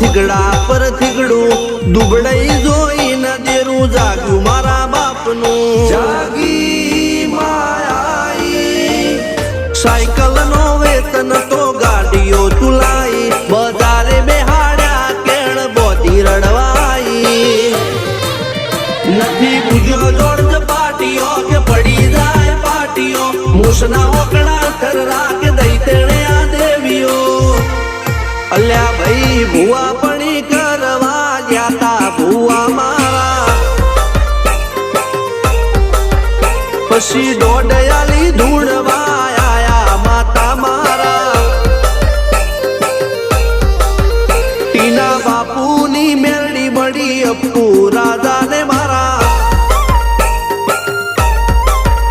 થીગડા પર થીગડું દુબળાઈ જોઈને દેરું જાગ્યું મારા બાપનું જાગી માયાઈ સાયકલ નો વેતન તો ગાડીઓ તુલાઈ બજારે બેહાડ્યા કેણ બોધી રડવાઈ નથી બુજો જોડ પાટીઓ કે પડી જાય પાટીઓ મૂસના ઓકડા થરરા કે દઈ તેણે આ દેવીઓ અલ્યા ભાઈ ભુવા પણી કરવા ગયા તા ભુવા મારા પછી દોડયાલી ધૂળવા